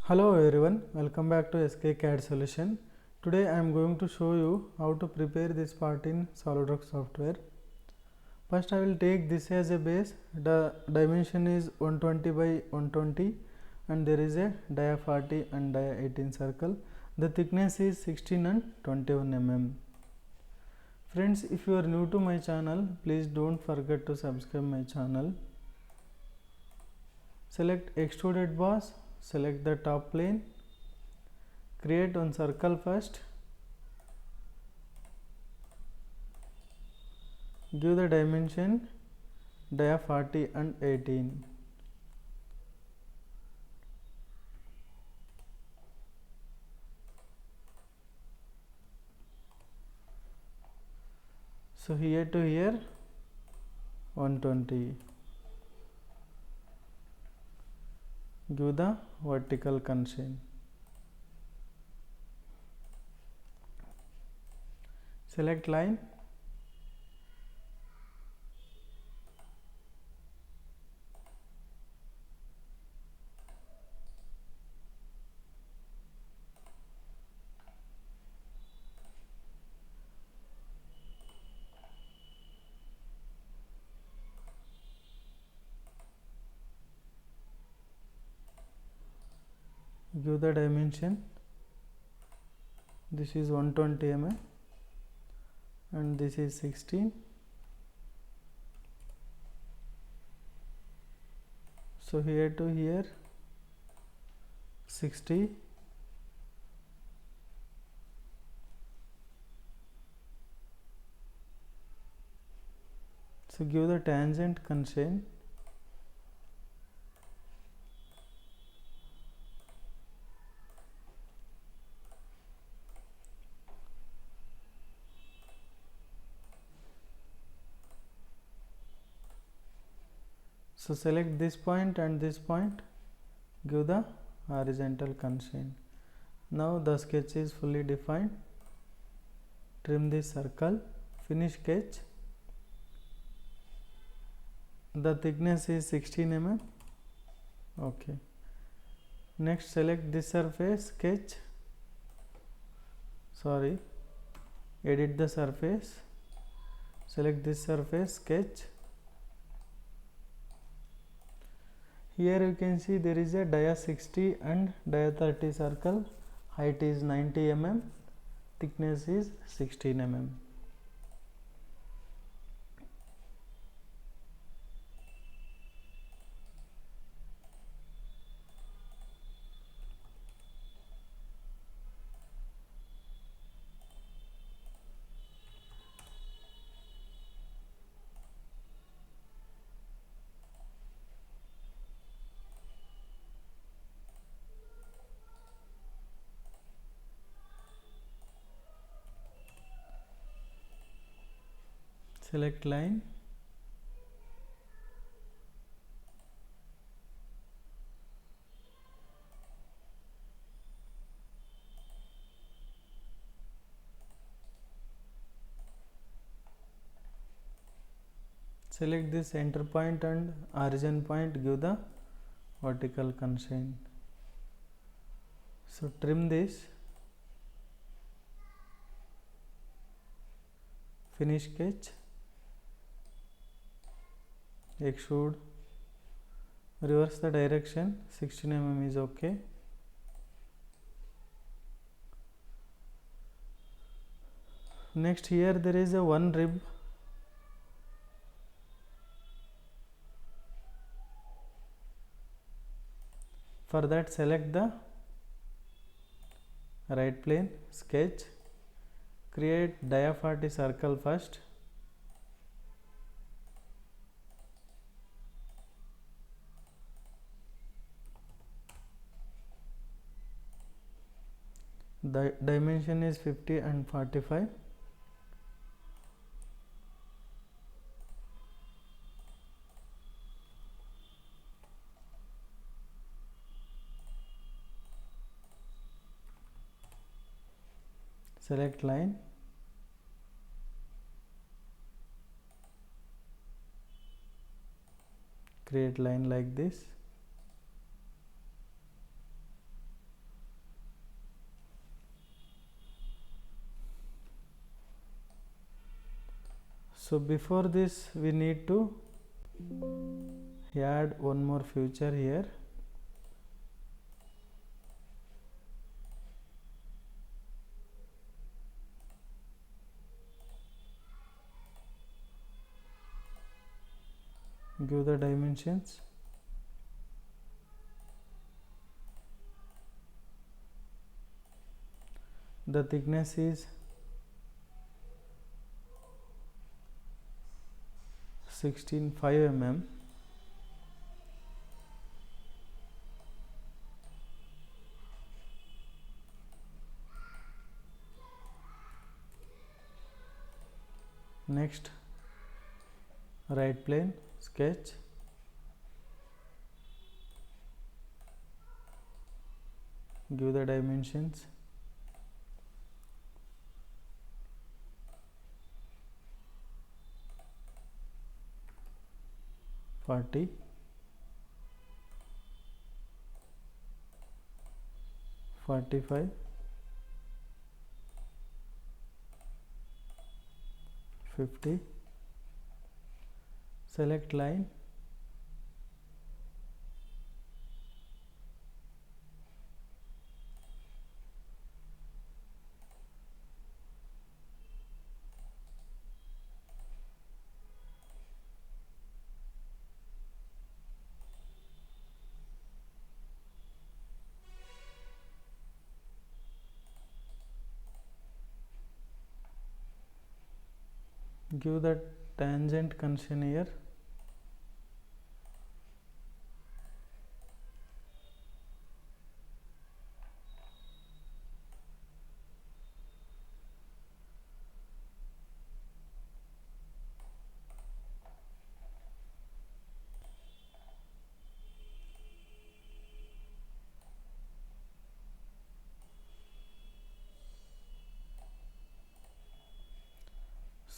Hello everyone, welcome back to SK CAD solution. Today I am going to show you how to prepare this part in SolidWorks software. First I will take this as a base. The dimension is 120 by 120 and there is a dia 40 and dia 18 circle. The thickness is 16 and 21 mm. Friends, if you are new to my channel, please don't forget to subscribe my channel. Select extruded boss. Select the top plane, create one circle first, give the dimension dia 40 and 18. So here to here 120. Give the vertical constraint. Select line. Give the dimension. This is 120 mm and this is 16. So here to here 60. So give the tangent constraint. So select this point and this point, give the horizontal constraint. Now the sketch is fully defined. Trim this circle, finish sketch. The thickness is 16 mm. Okay. Next select this surface, sketch. Edit the surface. Select this surface, sketch. Here you can see there is a dia 60 and dia 30 circle. Height is 90 mm. Thickness is 16 mm. Select line. Select this center point and origin point, give the vertical constraint. So trim this, finish sketch, extrude, reverse the direction, 16 mm is okay. Next here there is a one rib. For that select the right plane, sketch, create dia 40 circle first. The dimension is 50 and 45. Select line. Create line like this. So before this we need to add one more feature here. Give the dimensions. The thickness is 16.5 mm. Next, right plane sketch. Give the dimensions. (40), 45, 50. Select line. Give the tangent condition here.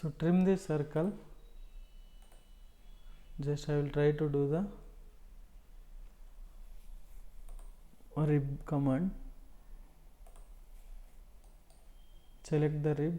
So trim this circle. Just I will try to do the rib command. Select the rib.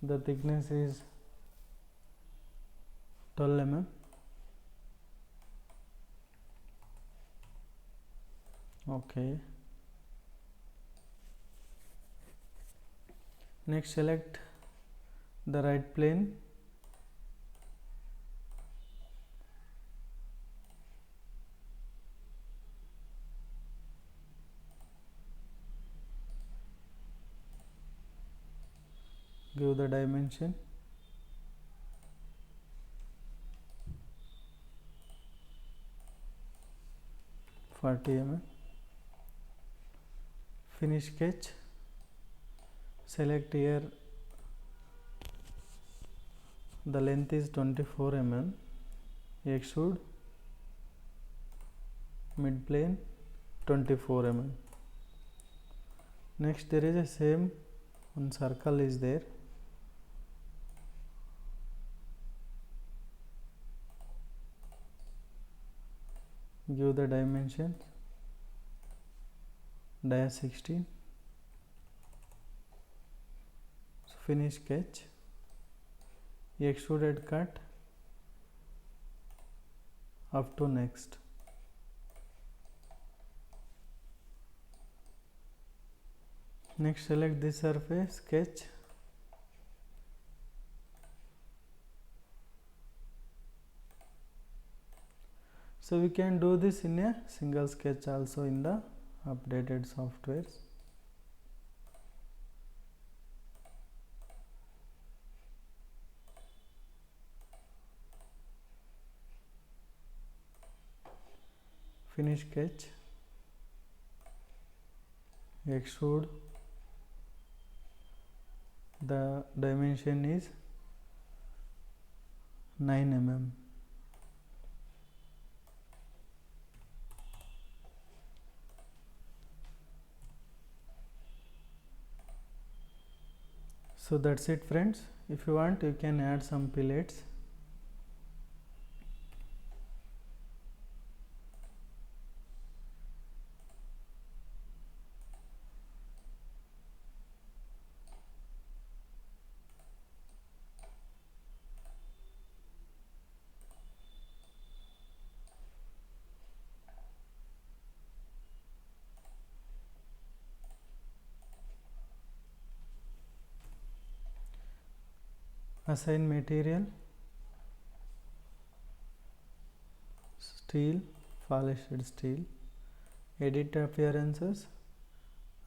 The thickness is 12 mm. Okay. Next, select the right plane. Give the dimension. (40 mm). Finish sketch. Select here. The length is 24 mm. Extrude. Mid plane 24 mm. Next, there is a same one circle is there. Give the dimensions. Dia 16. So finish sketch. Extruded cut up to next. Next, select this surface, sketch. So we can do this in a single sketch also in the updated softwares. Finish sketch. Extrude. The dimension is 9 mm. So that's it, friends. If you want, you can add some pellets. assign material, steel, polished steel, edit appearances,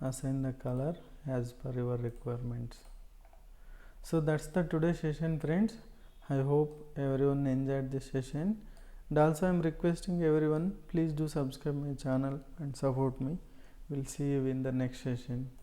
assign the color as per your requirements. So that's the today's session, friends. I hope everyone enjoyed this session, and also I am requesting everyone, please do subscribe my channel and support me. We'll see you in the next session.